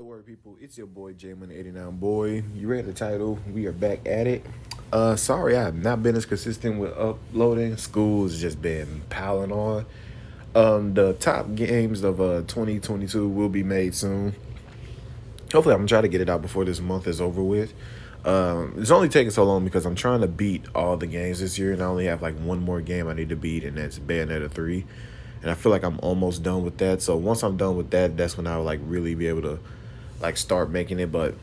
the word, people? It's your boy J-Money89 boy. You read the title? We are back at it. Sorry, I have not been as consistent with uploading. School's just been piling on. The top games of 2022 will be made soon. Hopefully, I'm gonna try to get it out before this month is over with. It's only taking so long because I'm trying to beat all the games this year, and I only have like one more game I need to beat, and that's Bayonetta 3. And I feel like I'm almost done with that. So once I'm done with that, that's when I'll like really be able to like start making it. But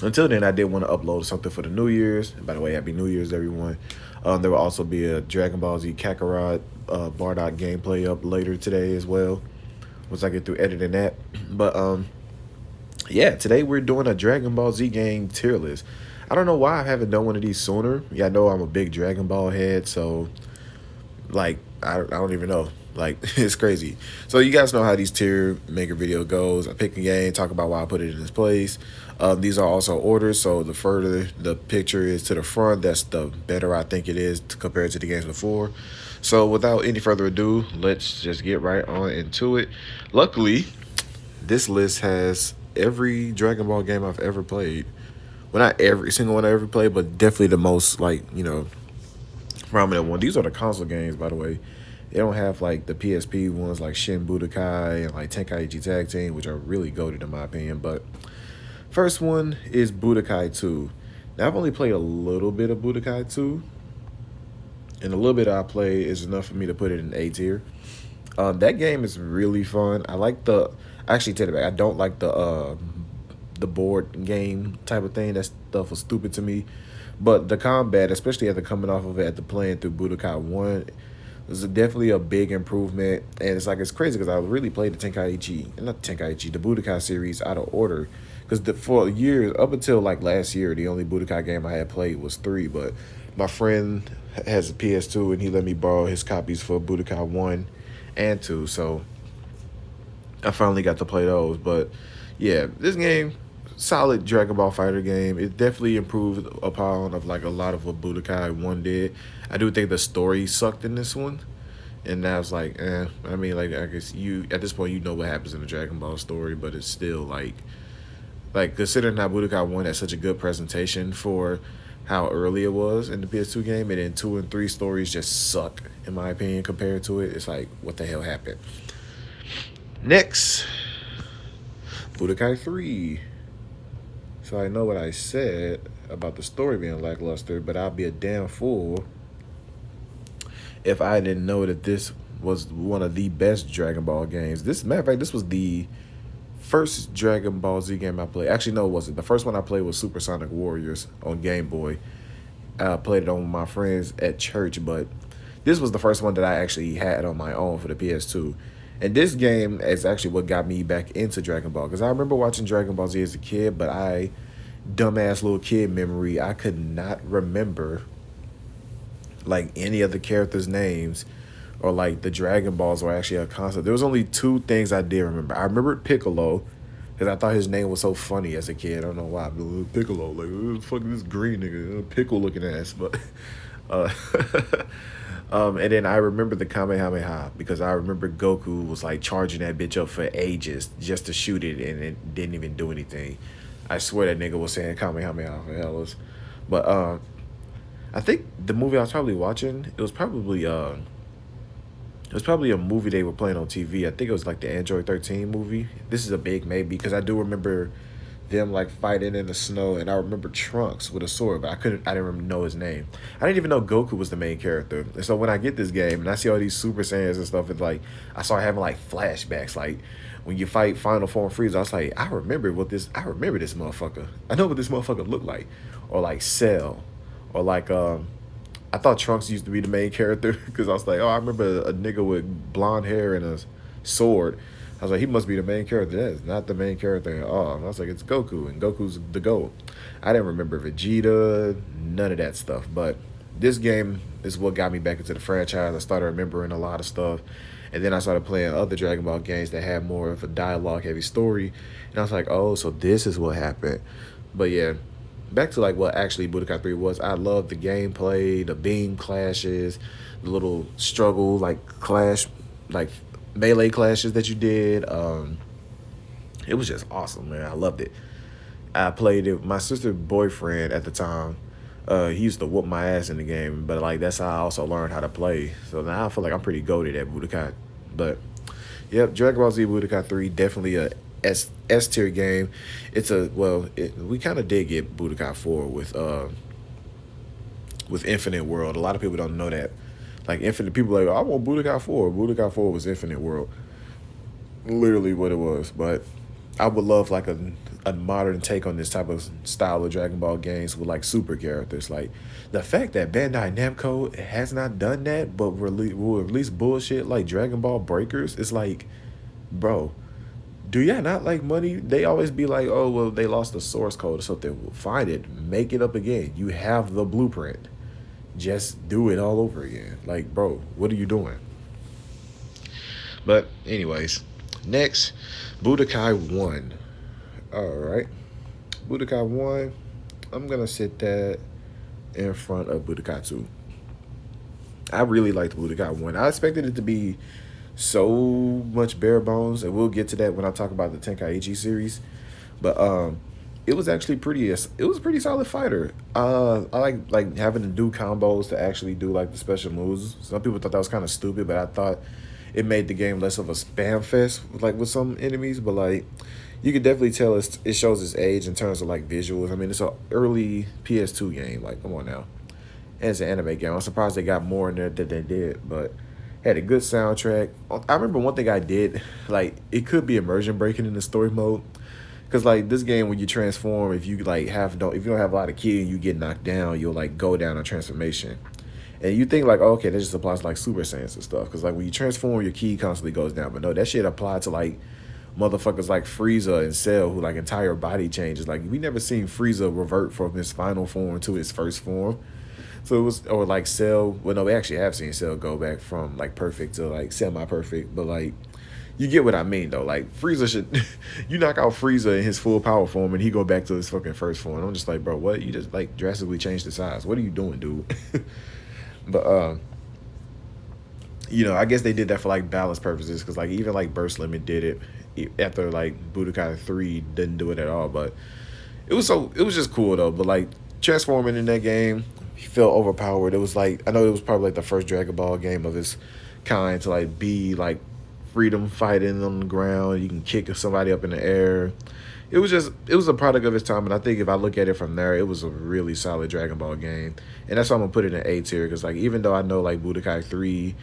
until then, I did want to upload something for the New Year's. By the way, Happy New Year's, everyone. There will also be a Dragon Ball Z Kakarot Bardock gameplay up later today as well. Once I get through editing that. But yeah, today we're doing a Dragon Ball Z game tier list. I don't know why I haven't done one of these sooner. Yeah, I know I'm a big Dragon Ball head, so like I don't even know. Like it's crazy. So you guys know how these tier maker video goes. I pick a game, talk about why I put it in this place. These are also orders, so the further the picture is to the front, that's the better I think it is compared to the games before. So without any further ado, let's just get right on into it. Luckily, this list has every Dragon Ball game I've ever played. Well, not every single one I ever played, but definitely the most, like, prominent one. These are the console games, by the way. They don't have, like, the PSP ones like Shin Budokai and, like, Tenkaichi Tag Team, which are really goated in my opinion. But first one is Budokai 2. Now, I've only played a little bit of Budokai 2. And a little bit I play is enough for me to put it in A tier. That game is really fun. I like the... Actually, take it back. I don't like the board game type of thing. That stuff was stupid to me. But the combat, especially after coming off of it after playing through Budokai 1, was definitely a big improvement. And it's crazy because I really played the the Budokai series out of order. Because for years, up until like last year, the only Budokai game I had played was 3. But my friend has a PS2 and he let me borrow his copies for Budokai 1 and 2. So I finally got to play those. But yeah, this game, solid Dragon Ball Fighter game. It definitely improved upon of like a lot of what Budokai 1 did. I do think the story sucked in this one. And I was like, I mean, like, I guess you, at this point, you know what happens in the Dragon Ball story, but it's still like considering how Budokai 1 had such a good presentation for how early it was in the PS2 game, and then 2 and 3 stories just suck, in my opinion, compared to it. It's like, what the hell happened? Next, Budokai 3. So I know what I said about the story being lackluster, but I'd be a damn fool if I didn't know that this was one of the best Dragon Ball games. Matter of fact, this was the first Dragon Ball Z game I played. Actually, no, it wasn't. The first one I played was Super Sonic Warriors on Game Boy. I played it on my friends at church, but this was the first one that I actually had on my own for the PS2. And this game is actually what got me back into Dragon Ball. Because I remember watching Dragon Ball Z as a kid, but dumbass little kid memory, I could not remember like any of the characters' names or like the Dragon Balls were actually a concept. There was only 2 things I did remember. I remembered Piccolo because I thought his name was so funny as a kid. I don't know why. Piccolo, like, who the fuck is this green nigga? Pickle looking ass. But uh, and then I remember the Kamehameha because I remember Goku was like charging that bitch up for ages just to shoot it, and it didn't even do anything. I swear that nigga was saying Kamehameha for hellas. But I think the movie I was probably watching, it was probably a movie they were playing on TV. I think it was like the Android 13 movie. This is a big maybe because I do remember them like fighting in the snow, and I remember Trunks with a sword, but I didn't know his name. I didn't even know Goku was the main character. And so when I get this game and I see all these Super Saiyans and stuff, it's like I start having like flashbacks. Like when you fight Final Form Frieza, I was like, I remember this motherfucker. I know what this motherfucker looked like. Or like Cell. Or like I thought Trunks used to be the main character because I was like, oh, I remember a nigga with blonde hair and a sword. I was like, he must be the main character. That is not the main character at all. And I was like, it's Goku, and Goku's the GOAT. I didn't remember Vegeta, none of that stuff. But this game is what got me back into the franchise. I started remembering a lot of stuff. And then I started playing other Dragon Ball games that had more of a dialogue-heavy story. And I was like, oh, so this is what happened. But yeah, back to like what actually Budokai 3 was. I loved the gameplay, the beam clashes, the little struggle, like clash, like melee clashes that you did. It was just awesome, man. I loved it. I played it. My sister's boyfriend at the time, he used to whoop my ass in the game, but like that's how I also learned how to play. So now I feel like I'm pretty goated at Budokai. But yep, Dragon Ball Z Budokai 3 definitely a S tier game. It's a we kind of did get Budokai 4 with Infinite World. A lot of people don't know that. Like Infinite people are like, I want Budokai 4. Budokai 4 was Infinite World. Literally what it was. But I would love like a modern take on this type of style of Dragon Ball games with like super characters. Like the fact that Bandai Namco has not done that, but will release bullshit like Dragon Ball Breakers, it's like, bro, do y'all not like money? They always be like, oh well, they lost the source code or something. Well, find it, make it up again. You have the blueprint. Just do it all over again. Like, bro, what are you doing? But anyways, next, Budokai 1. Alright. Budokai 1, I'm going to sit that in front of Budokai 2. I really liked Budokai 1. I expected it to be so much bare bones, and we'll get to that when I talk about the Tenkaichi series. But it was actually it was a pretty solid fighter. I like having to do combos to actually do like the special moves. Some people thought that was kind of stupid, but I thought it made the game less of a spam fest like with some enemies. But like you could definitely tell it shows its age in terms of like visuals. I mean, it's an early PS2 game. Like, come on now. And it's an anime game. I'm surprised they got more in there than they did, but had a good soundtrack. I remember one thing I did, like it could be immersion breaking in the story mode. Cause like this game, when you transform, if you like if you don't have a lot of ki and you get knocked down, you'll like go down a transformation. And you think like, oh, okay, that just applies to like Super Saiyans and stuff. Cause like when you transform, your ki constantly goes down. But no, that shit applied to like motherfuckers like Frieza and Cell, who like entire body changes. Like we never seen Frieza revert from his final form to his first form. So it was, or like Cell. Well, no, we actually have seen Cell go back from like perfect to like semi-perfect. But like, you get what I mean though. Like Frieza should, you knock out Frieza in his full power form and he go back to his fucking first form. I'm just like, bro, what? You just like drastically changed the size. What are you doing, dude? But you know, I guess they did that for like balance purposes, because like even like Burst Limit did it after like Budokai 3 didn't do it at all. But it was just cool though. But like transforming in that game, he felt overpowered. It was like, I know it was probably like the first Dragon Ball game of its kind to like be like freedom fighting on the ground. You can kick somebody up in the air. It was a product of its time, and I think if I look at it from there, it was a really solid Dragon Ball game. And that's why I'm gonna put it in A tier, because like even though I know like Budokai 3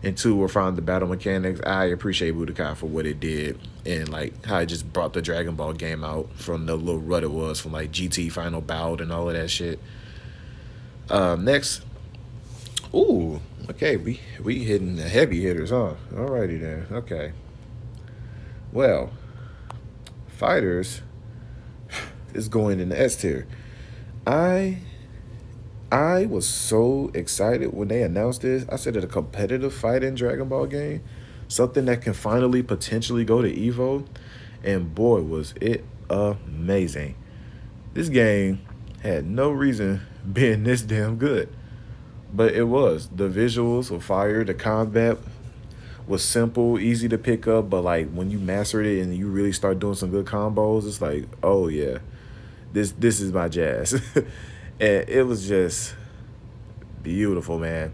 and 2 were found the battle mechanics, I appreciate Budokai for what it did and like how it just brought the Dragon Ball game out from the little rut it was from like GT Final Bout and all of that shit. Next, ooh, okay, we hitting the heavy hitters, huh? Alrighty then, okay. Well, Fighters is going in the S tier. I was so excited when they announced this. I said, a competitive fighting Dragon Ball game, something that can finally potentially go to Evo, and boy was it amazing. This game had no reason being this damn good, but it was. The visuals were fire. The combat was simple, easy to pick up, but like when you mastered it and you really start doing some good combos, it's like, oh yeah, this is my jazz. And it was just beautiful, man.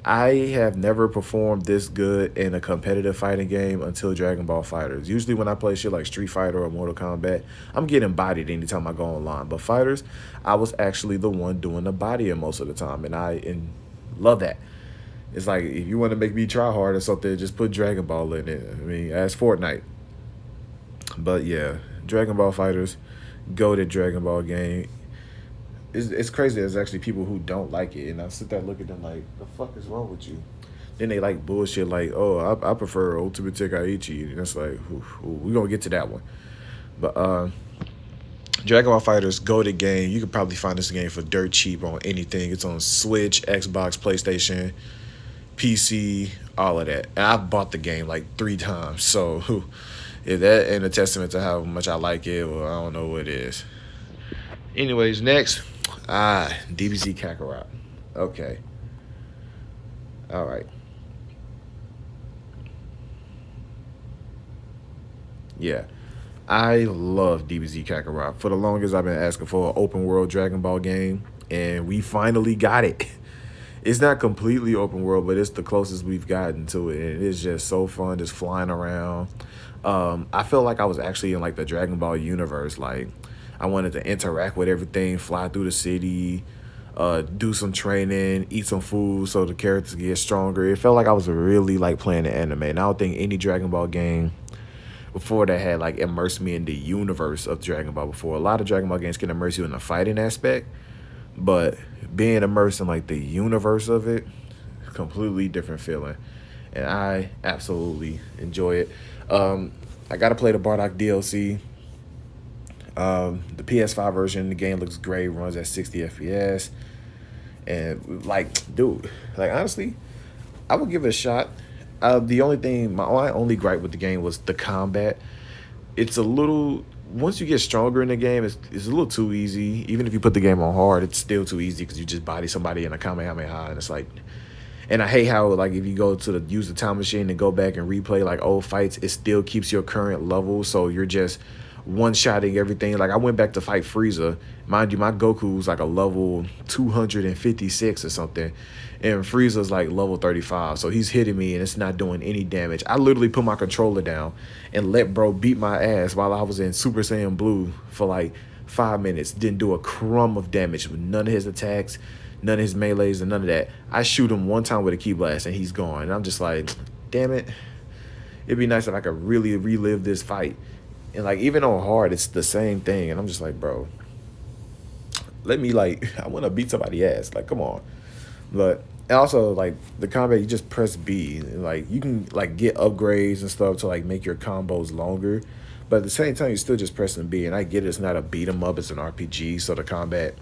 I have never performed this good in a competitive fighting game until Dragon Ball FighterZ. Usually when I play shit like Street Fighter or Mortal Kombat, I'm getting bodied anytime I go online. But FighterZ, I was actually the one doing the bodying most of the time, and I love that. It's like, if you want to make me try hard or something, just put Dragon Ball in it. I mean, as Fortnite. But yeah, Dragon Ball FighterZ, go to Dragon Ball game. It's crazy. There's actually people who don't like it, and I sit there and look at them like, the fuck is wrong with you? Then they like bullshit like, oh, I prefer Ultimate Tenkaichi, and it's like, we're gonna get to that one. But Dragon Ball FighterZ, go to game. You could probably find this game for dirt cheap on anything. It's on Switch, Xbox, PlayStation, PC, all of that. And I've bought the game like 3 times. So if that ain't a testament to how much I like it, well, I don't know what it is. Anyways, next, DBZ Kakarot. Okay. All right. Yeah. I love DBZ Kakarot. For the longest, I've been asking for an open world Dragon Ball game, and we finally got it. It's not completely open world, but it's the closest we've gotten to it. And it's just so fun, just flying around. I felt like I was actually in like the Dragon Ball universe. Like I wanted to interact with everything, fly through the city, do some training, eat some food so the characters get stronger. It felt like I was really like playing the anime. And I don't think any Dragon Ball game before that had like immersed me in the universe of Dragon Ball before. A lot of Dragon Ball games can immerse you in the fighting aspect, but being immersed in like the universe of it, completely different feeling. And I absolutely enjoy it. I gotta play the Bardock DLC. The PS5 version, the game looks great, runs at 60 FPS. And like, dude, like honestly, I would give it a shot. The only thing, my only gripe with the game was the combat. It's a little, once you get stronger in the game, it's a little too easy. Even if you put the game on hard, it's still too easy because you just body somebody in a Kamehameha, and it's like, and I hate how like if you go to use the time machine and go back and replay like old fights, it still keeps your current level, so you're just one-shotting everything. Like I went back to fight Frieza. Mind you, my Goku's like a level 256 or something, and Frieza's like level 35, so he's hitting me and it's not doing any damage. I literally put my controller down and let bro beat my ass while I was in Super Saiyan Blue for like 5 minutes. Didn't do a crumb of damage with none of his attacks, none of his melees, and none of that. I shoot him one time with a key blast and he's gone. And I'm just like, damn it. It'd be nice if I could really relive this fight. And like even on hard, it's the same thing. And I'm just like, bro, let me like, I want to beat somebody's ass. Like, come on. But and also like the combat, you just press B. And, like you can like get upgrades and stuff to like make your combos longer. But at the same time, you're still just pressing B. And I get it's not a beat 'em up, it's an RPG. So the combat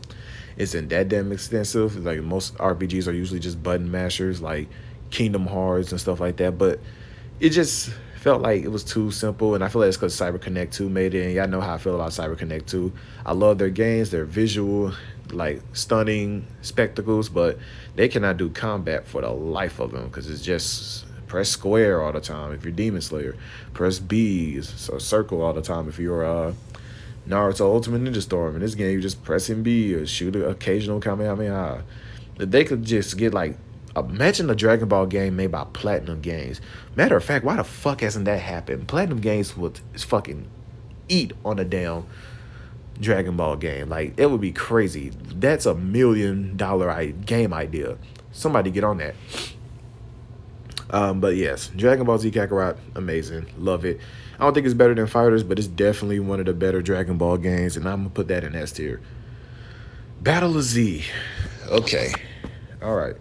isn't that damn extensive. Like most RPGs are usually just button mashers, like Kingdom Hearts and stuff like that. But it just felt like it was too simple, and I feel like it's because CyberConnect 2 made it, and y'all know how I feel about CyberConnect 2. I love their games, they're visual, like stunning spectacles, but they cannot do combat for the life of them because it's just press square all the time if you're Demon Slayer, press B, so circle all the time if you're Naruto Ultimate Ninja Storm. In this game, you just pressing B or shoot an occasional Kamehameha. They could just get like, imagine a Dragon Ball game made by Platinum Games. Matter of fact, why the fuck hasn't that happened? Platinum Games would fucking eat on a damn Dragon Ball game. Like, it would be crazy. That's $1 million game idea. Somebody get on that. But yes, Dragon Ball Z Kakarot, amazing. Love it. I don't think it's better than Fighters, but it's definitely one of the better Dragon Ball games, and I'm going to put that in S tier. Battle of Z. Okay. All right.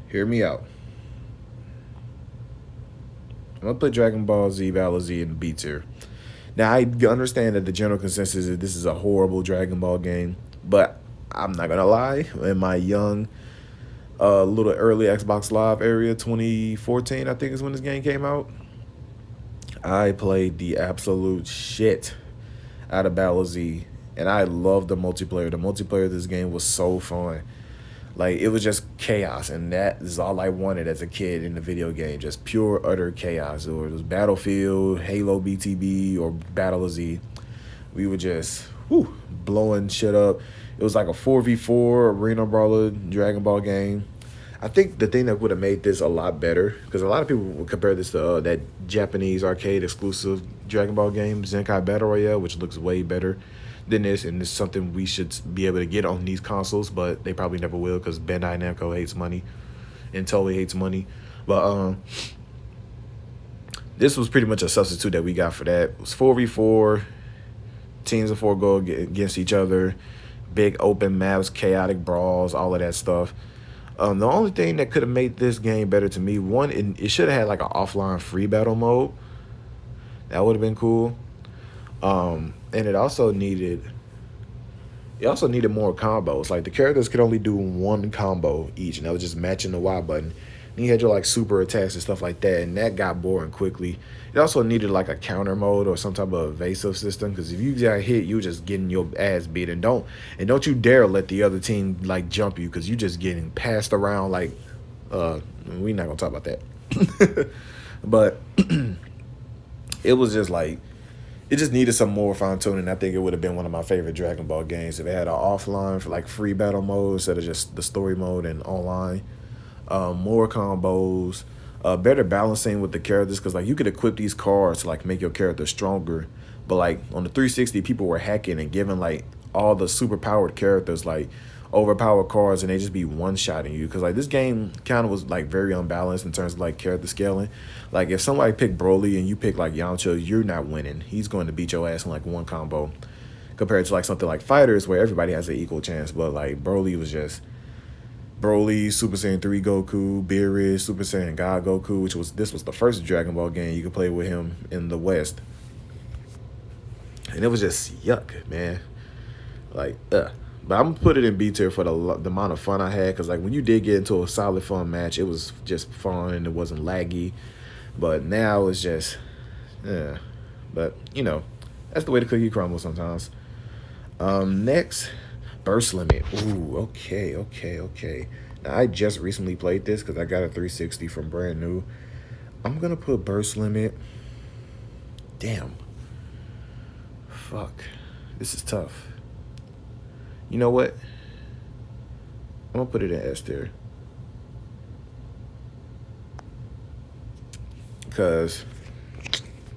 Hear me out. I'm going to put Dragon Ball Z Battle of Z in B tier. Now, I understand that the general consensus is this is a horrible Dragon Ball game, but I'm not going to lie. In my young, little early Xbox Live area, 2014, I think is when this game came out, I played the absolute shit out of Battle of Z, and I loved the multiplayer. The multiplayer of this game was so fun. Like, it was just chaos, and that is all I wanted as a kid in the video game, just pure, utter chaos. Or it was Battlefield, Halo BTB, or Battle of Z. We were just blowing shit up. It was like a 4v4 Arena Brawler Dragon Ball game. I think the thing that would have made this a lot better, because a lot of people would compare this to that Japanese arcade exclusive Dragon Ball game, Zenkai Battle Royale, which looks way better than this, and it's something we should be able to get on these consoles, but they probably never will because Bandai Namco hates money and totally hates money. But this was pretty much a substitute that we got for that. It was 4v4, teams of 4 go against each other, big open maps, chaotic brawls, all of that stuff. The only thing that could have made this game better to me, one, it should have had like an offline free battle mode. That would have been cool. And it also needed more combos. Like the characters could only do one combo each, and that was just matching the Y button. And you had your like super attacks and stuff like that, and that got boring quickly. It also needed like a counter mode or some type of evasive system, because if you got hit, you just getting your ass beat. And don't you dare let the other team like jump you, because you just getting passed around like we're not gonna talk about that. But It was just like it just needed some more fine tuning. I think it would have been one of my favorite Dragon Ball games if it had an offline for like free battle mode instead of just the story mode and online. More combos, better balancing with the characters because like you could equip these cards to like make your character stronger, but like on the 360 people were hacking and giving like all the super powered characters like overpowered cards and they just be one shotting you because like this game kind of was like very unbalanced in terms of like character scaling. Like if somebody picked Broly and you pick like Yamcha, you're not winning. He's going to beat your ass in like one combo compared to like something like Fighters where everybody has an equal chance. But like Broly was just Broly, Super Saiyan 3 Goku, Beerus, Super Saiyan God Goku, which was this was the first Dragon Ball game you could play with him in the West. And it was just yuck, man. Like, But I'm gonna put it in B tier for the amount of fun I had, because like when you did get into a solid fun match, it was just fun and it wasn't laggy. But now it's just, yeah. But you know, that's the way the cookie crumbles sometimes. Next, Burst Limit. Ooh, okay. Now I just recently played this because I got a 360 from brand new. I'm gonna put Burst Limit. Damn. Fuck. This is tough. You know what? I'm gonna put it in S tier. Cause,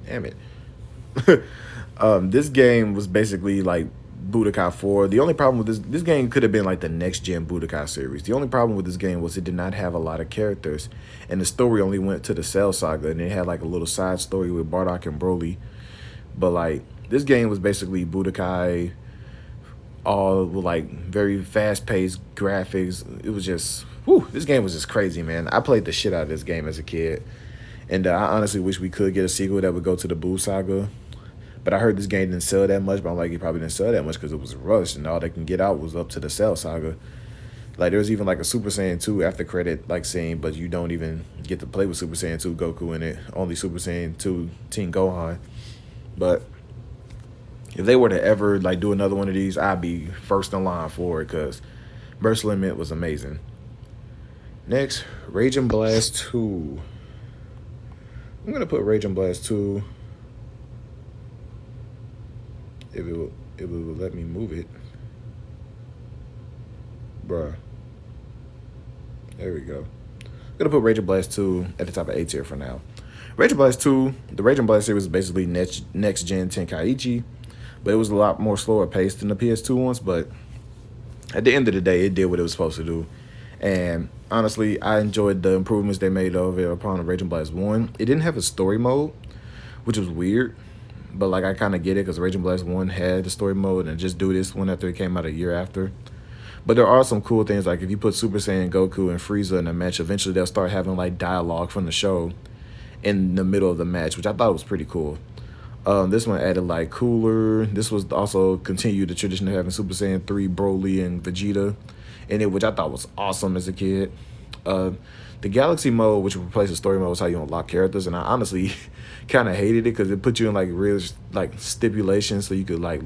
damn it. This game was basically like Budokai 4. The only problem with this game could have been like the next gen Budokai series. The only problem with this game was it did not have a lot of characters, and the story only went to the Cell Saga, and it had like a little side story with Bardock and Broly. But like this game was basically Budokai, all with like very fast paced graphics. It was just, whew, this game was just crazy, man. I played the shit out of this game as a kid, and I honestly wish we could get a sequel that would go to the Buu Saga. But I heard this game didn't sell that much, but I'm like, it probably didn't sell that much because it was rushed, and all they can get out was up to the Cell Saga. Like, there was even, like, a Super Saiyan 2 after credit, like, scene, but you don't even get to play with Super Saiyan 2 Goku in it. Only Super Saiyan 2 Team Gohan. But if they were to ever, like, do another one of these, I'd be first in line for it because Burst Limit was amazing. Next, Raging Blast 2. I'm going to put Raging Blast 2... If it will let me move it. Bruh. There we go. I'm gonna put Raging Blast 2 at the top of A tier for now. Raging Blast 2, the Raging Blast series is basically next gen Tenkaichi, but it was a lot more slower paced than the PS2 ones, but at the end of the day, it did what it was supposed to do. And honestly, I enjoyed the improvements they made of it upon Raging Blast 1. It didn't have a story mode, which was weird. But, like, I kind of get it because Raging Blast 1 had the story mode and just do this one after it came out a year after. But there are some cool things, like if you put Super Saiyan Goku and Frieza in a match, eventually they'll start having, like, dialogue from the show in the middle of the match, which I thought was pretty cool. This one added, like, Cooler. This was also continued the tradition of having Super Saiyan 3, Broly, and Vegeta in it, which I thought was awesome as a kid. The Galaxy mode, which replaces story mode, is how you unlock characters, and I honestly kind of hated it because it put you in like real like stipulations so you could like,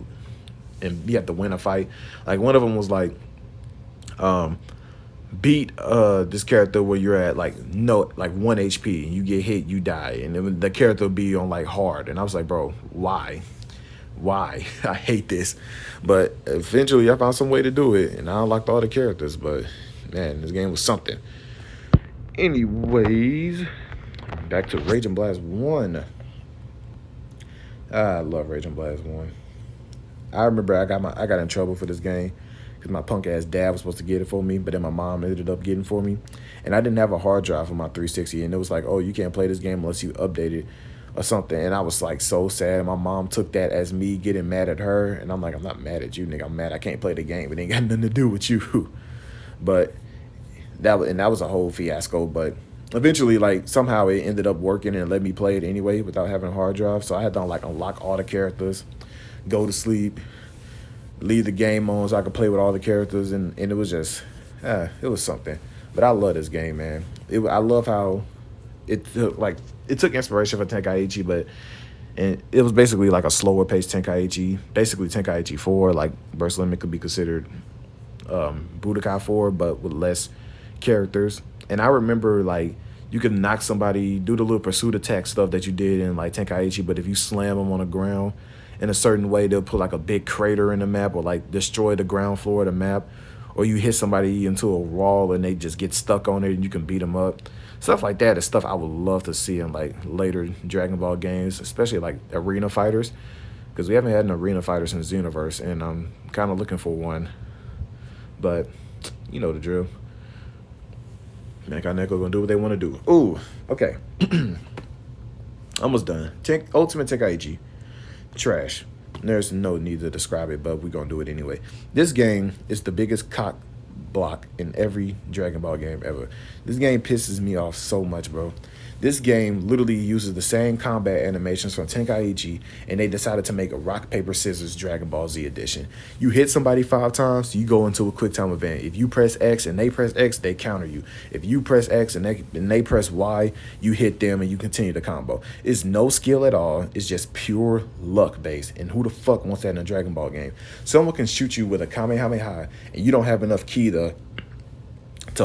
and you have to win a fight. Like one of them was like, beat this character where you're at like 1 HP and you get hit, you die, and then the character will be on like hard, and I was like, bro, why? I hate this. But eventually I found some way to do it, and I unlocked all the characters. But man, this game was something. Anyways, back to Raging Blast 1. I love Raging Blast 1. I remember I got in trouble for this game because my punk ass dad was supposed to get it for me, but then my mom ended up getting it for me, and I didn't have a hard drive for my 360, and it was like, oh, you can't play this game unless you update it or something. And I was like so sad, and my mom took that as me getting mad at her, and I'm like, I'm not mad at you, nigga. I'm mad I can't play the game. It ain't got nothing to do with you. But that was a whole fiasco. But eventually, like, somehow it ended up working and let me play it anyway without having a hard drive. So I had to like unlock all the characters, go to sleep, leave the game on so I could play with all the characters, and it was just it was something. But I love this game, man. I love how it took inspiration from Tenkaichi, but it was basically like a slower paced Tenkaichi, basically Tenkaichi 4. Like Burst Limit could be considered Budokai 4, but with less characters. And I remember like You can knock somebody, do the little pursuit attack stuff that you did in like Tenkaichi, but if you slam them on the ground in a certain way, they'll put like a big crater in the map or like destroy the ground floor of the map. Or you hit somebody into a wall and they just get stuck on it and you can beat them up. Stuff like that is stuff I would love to see in like later Dragon Ball games, especially like arena fighters, because we haven't had an arena fighter since Xenoverse, and I'm kind of looking for one. But you know the drill. Mankind Neko gonna do what they want to do. Ooh, okay. Almost done. Ultimate Tenkaichi. Trash. There's no need to describe it, but we're gonna do it anyway. This game is the biggest cock block in every Dragon Ball game ever. This game pisses me off so much, bro. This game literally uses the same combat animations from Tenkaichi, and they decided to make a rock, paper, scissors Dragon Ball Z edition. You hit somebody 5 times, you go into a quick time event. If you press X and they press X, they counter you. If you press X and they press Y, you hit them and you continue the combo. It's no skill at all. It's just pure luck based. And who the fuck wants that in a Dragon Ball game? Someone can shoot you with a Kamehameha and you don't have enough ki to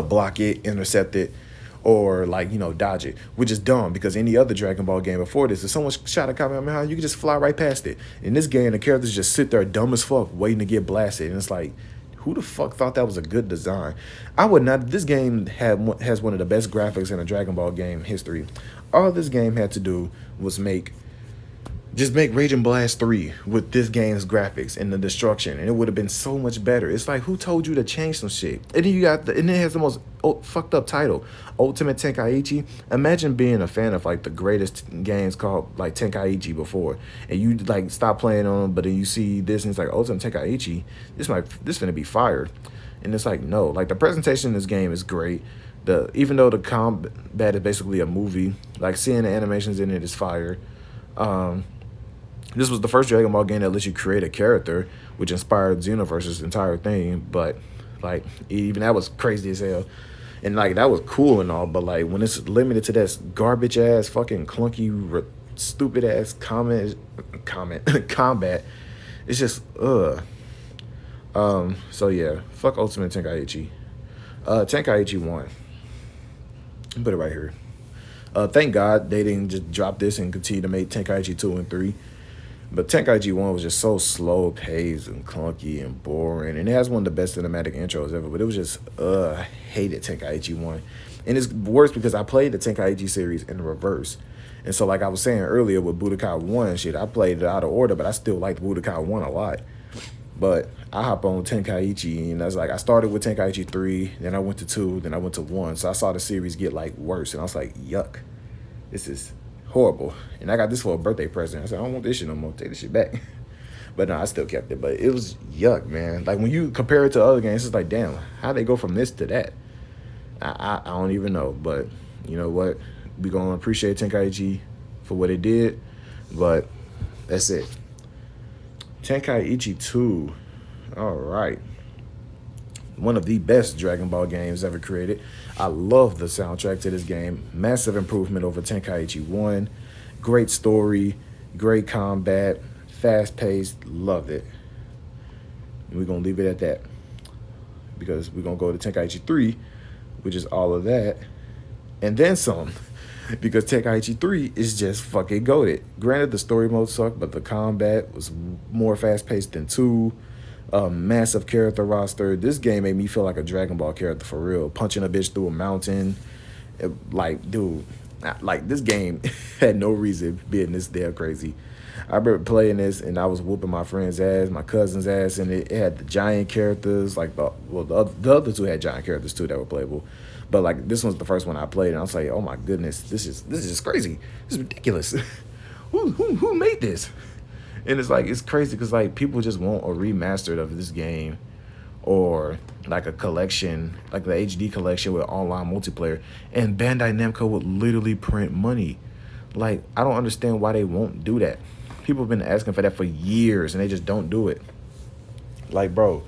block it, intercept it, or like, you know, dodge it, which is dumb because any other Dragon Ball game before this, if someone shot a Kamehameha, you can just fly right past it. In this game, the characters just sit there dumb as fuck waiting to get blasted, and it's like, who the fuck thought that was a good design? I would not. This game has one of the best graphics in a Dragon Ball game history. All this game had to do was make Raging Blast 3 with this game's graphics and the destruction, and it would have been so much better. It's like, who told you to change some shit? And then and it has the most fucked up title, Ultimate Tenkaichi. Imagine being a fan of like the greatest games called like Tenkaichi before, and you like stop playing on them, but then you see this and it's like Ultimate Tenkaichi. This finna be fired, and it's like, no. Like the presentation in this game is great. Even though the combat is basically a movie, like seeing the animations in it is fire. This was the first Dragon Ball game that lets you create a character, which inspired Xenoverse's entire thing. But like, even that was crazy as hell, and like that was cool and all. But like, when it's limited to that garbage ass, fucking clunky, stupid ass combat, it's just So yeah, fuck Ultimate Tenkaichi. Tenkaichi 1. Put it right here. Thank God they didn't just drop this and continue to make Tenkaichi 2 and 3. But Tenkaichi 1 was just so slow paced and clunky and boring. And it has one of the best cinematic intros ever. But it was just, I hated Tenkaichi 1. And it's worse because I played the Tenkaichi series in reverse. And so like I was saying earlier with Budokai 1 and shit, I played it out of order, but I still liked Budokai 1 a lot. But I hop on Tenkaichi, and I was like, I started with Tenkaichi 3, then I went to 2, then I went to 1. So I saw the series get like worse. And I was like, yuck, this is horrible. And I got this for a birthday present. I said, I don't want this shit no more. Take this shit back. But no, I still kept it. But it was yuck, man. Like when you compare it to other games, it's like, damn, how'd they go from this to that? I don't even know. But you know what? We gonna appreciate Tenkaichi for what it did. But that's it. Tenkaichi 2. All right. One of the best Dragon Ball games ever created. I love the soundtrack to this game. Massive improvement over Tenkaichi 1. Great story, great combat, fast-paced, loved it. And we're going to leave it at that. Because we're going to go to Tenkaichi 3, which is all of that, and then some. Because Tenkaichi 3 is just fucking goated. Granted, the story mode sucked, but the combat was more fast-paced than 2. Massive character roster. This game made me feel like a Dragon Ball character for real. Punching a bitch through a mountain. Like, dude, like this game had no reason being this damn crazy. I remember playing this and I was whooping my friend's ass, my cousin's ass, and it had the giant characters. Like the other two had giant characters too that were playable. But like this one's the first one I played, and I was like, oh my goodness, this is just crazy. This is ridiculous. Who made this? And it's like, it's crazy because like people just want a remastered of this game or like a collection, like the HD collection with online multiplayer. And Bandai Namco would literally print money. Like, I don't understand why they won't do that. People have been asking for that for years and they just don't do it. Like, bro,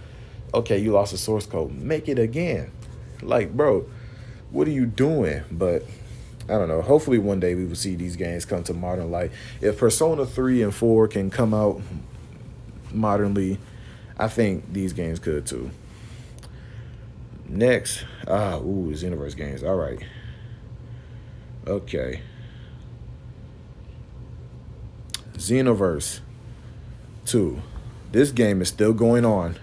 okay, you lost the source code. Make it again. Like, bro, what are you doing? But I don't know. Hopefully one day we will see these games come to modern light. If Persona 3 and 4 can come out modernly, I think these games could too. Next, Xenoverse games. All right. Okay. Xenoverse 2. This game is still going on,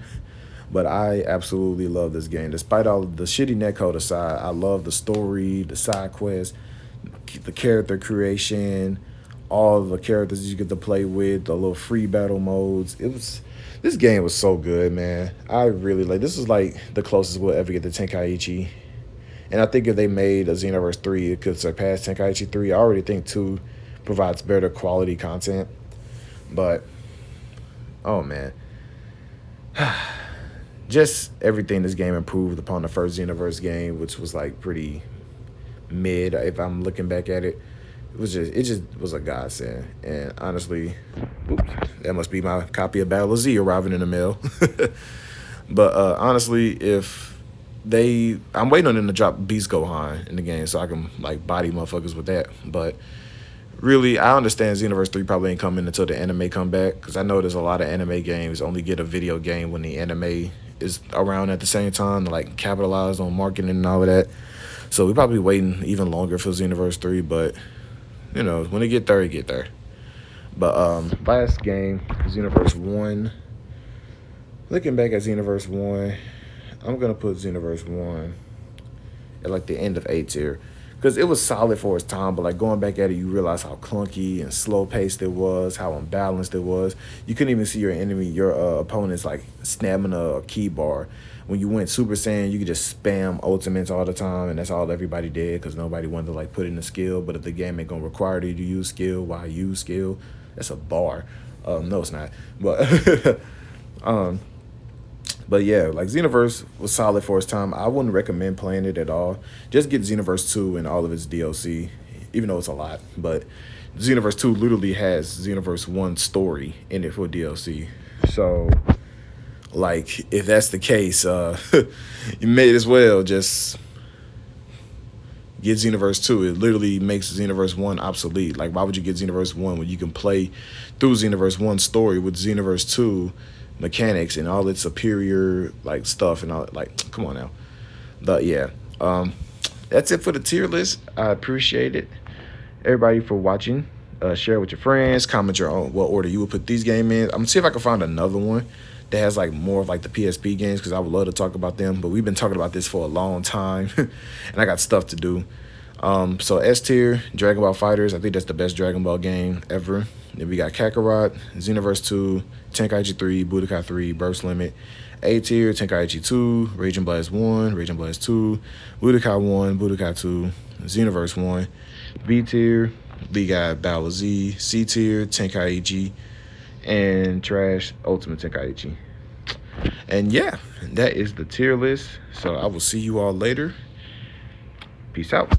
but I absolutely love this game. Despite all the shitty netcode aside, I love the story, the side quests, the character creation, all the characters you get to play with, the little free battle modes. This game was so good, man. I really like this is like the closest we'll ever get to Tenkaichi. And I think if they made a Xenoverse 3, it could surpass Tenkaichi 3. I already think 2 provides better quality content. But oh man. Just everything this game improved upon the first Xenoverse game, which was like pretty mid if I'm looking back at it. It just was a godsend. And honestly, oops, that must be my copy of Battle of Z arriving in the mail. But honestly, if I'm waiting on them to drop Beast Gohan in the game so I can like body motherfuckers with that. But really, I understand Xenoverse 3 probably ain't coming until the anime come back, because I know there's a lot of anime games only get a video game when the anime is around at the same time to like capitalize on marketing and all of that. So we probably waiting even longer for Xenoverse 3, but you know, when it get there, it get there. But last game, Xenoverse 1. Looking back at Xenoverse 1, I'm gonna put Xenoverse 1 at like the end of A tier. Because it was solid for its time, but like going back at it, you realize how clunky and slow paced it was, how unbalanced it was. You couldn't even see your opponent's like stamina or key bar. When you went Super Saiyan, you could just spam ultimates all the time, and that's all everybody did because nobody wanted to like put in the skill. But if the game ain't gonna require you to use skill, why use skill? That's a bar. No, it's not. But But yeah, like Xenoverse was solid for its time. I wouldn't recommend playing it at all. Just get Xenoverse 2 and all of its DLC, even though it's a lot. But Xenoverse 2 literally has Xenoverse 1 story in it for DLC. So, like, if that's the case, you may as well just get Xenoverse 2. It literally makes Xenoverse 1 obsolete. Like, why would you get Xenoverse 1 when you can play through Xenoverse 1 story with Xenoverse 2 mechanics and all its superior like stuff and all, like, come on now. But yeah, that's it for the tier list. I appreciate it, everybody, for watching. Share with your friends, comment your own what order you would put these games in. I'm gonna see if I can find another one that has like more of like the PSP games, because I would love to talk about them, but we've been talking about this for a long time and I got stuff to do. So S tier, Dragon Ball Fighters. I think that's the best Dragon Ball game ever. Then we got Kakarot, Xenoverse 2, Tenkaichi 3, Budokai 3, Burst Limit. A tier, Tenkaichi 2, Raging Blast 1, Raging Blast 2, Budokai 1, Budokai 2, Xenoverse 1. B tier, we got Battle of Z. C tier, Tenkaichi, and trash, Ultimate Tenkaichi. And yeah, that is the tier list. So I will see you all later. Peace out.